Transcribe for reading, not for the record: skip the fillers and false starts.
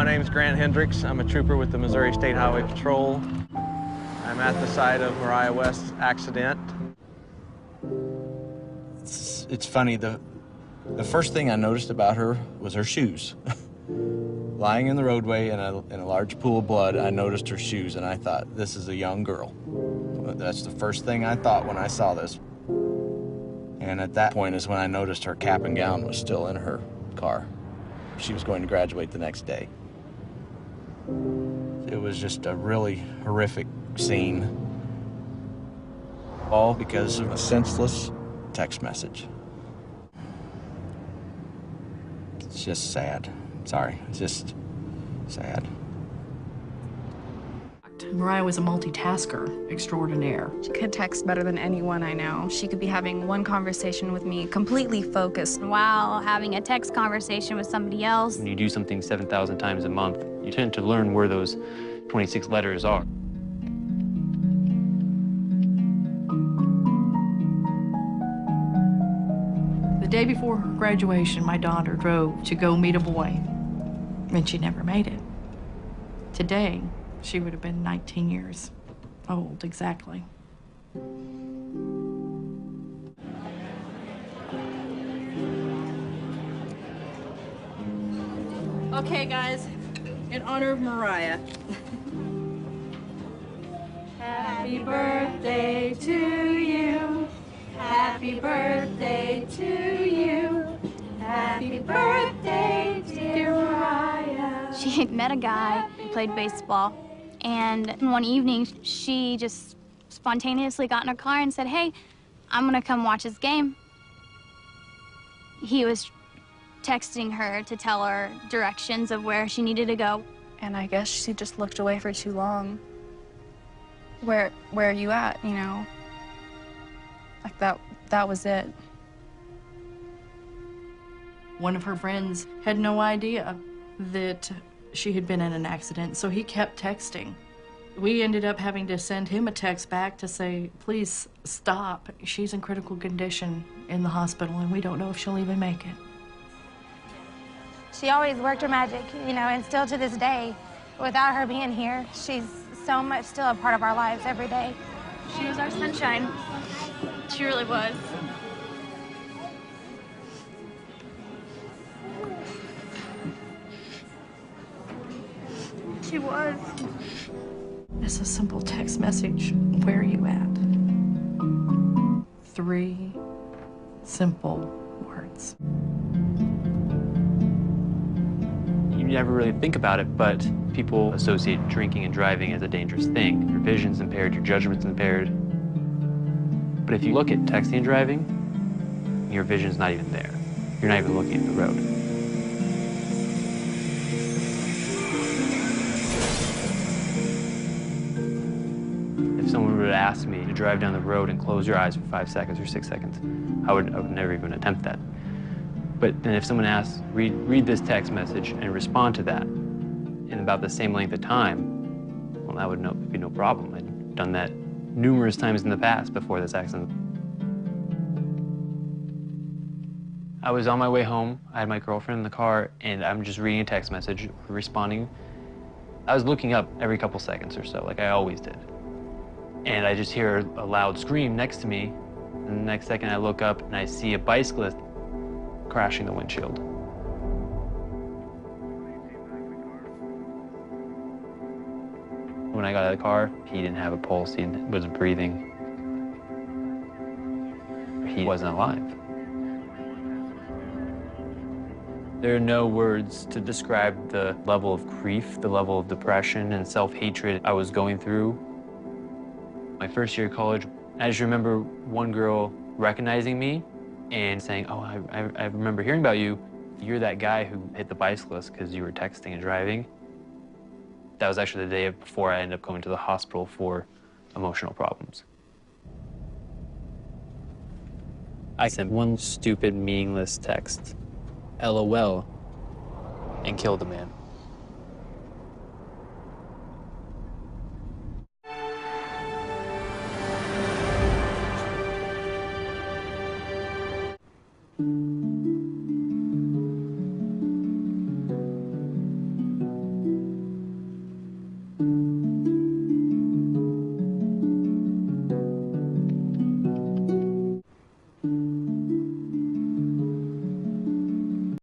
name's Grant Hendricks. I'm a trooper with the Missouri State Highway Patrol. I'm at the site of Mariah West's accident. It's funny, the first thing I noticed about her was her shoes. Lying in the roadway in a large pool of blood, I noticed her shoes, and I thought, this is a young girl. That's the first thing I thought when I saw this. And at that point is when I noticed her cap and gown was still in her car. She was going to graduate the next day. It was just a really horrific scene, all because of a senseless text message. It's just sad. Sorry, it's just sad. Mariah was a multitasker extraordinaire. She could text better than anyone I know. She could be having one conversation with me, completely focused, while having a text conversation with somebody else. When you do something 7,000 times a month, you tend to learn where those 26 letters are. The day before her graduation, my daughter drove to go meet a boy, and she never made it. Today, she would have been 19 years old, exactly. Okay, guys, in honor of Mariah. Happy birthday to you. Happy birthday to you. Happy birthday, dear Mariah. She had met a guy who played baseball, and one evening she just spontaneously got in her car and said, "Hey, I'm gonna come watch this game." He was texting her to tell her directions of where she needed to go. and I guess she just looked away for too long. Where are you at, you know? Like that was it. One of her friends had no idea that she had been in an accident, so he kept texting. We ended up having to send him a text back to say, please stop. She's in critical condition in the hospital, and we don't know if she'll even make it. She always worked her magic, you know, and still to this day, without her being here, she's so much still a part of our lives every day. She was our sunshine. She really was. She was. It's a simple text message. Where are you at? 3 simple words. You never really think about it, but people associate drinking and driving as a dangerous thing. Your vision's impaired, your judgment's impaired. But if you look at texting and driving, your vision's not even there. You're not even looking at the road. If someone would ask me to drive down the road and close your eyes for 5 seconds or 6 seconds, I would never even attempt that. But then if someone asks, read this text message and respond to that in about the same length of time, well, that would be no problem. I'd done that numerous times in the past before this accident. I was on my way home. I had my girlfriend in the car, and I'm just reading a text message, responding. I was looking up every couple seconds or so, like I always did. And I just hear a loud scream next to me, and the next second I look up and I see a bicyclist crashing the windshield. When I got out of the car, he didn't have a pulse, he wasn't breathing. He wasn't alive. There are no words to describe the level of grief, the level of depression and self-hatred I was going through. My first year of college, I just remember one girl recognizing me and saying, oh, I remember hearing about you. You're that guy who hit the bicyclist because you were texting and driving. That was actually the day before I ended up going to the hospital for emotional problems. I sent one stupid, meaningless text, LOL, and killed the man.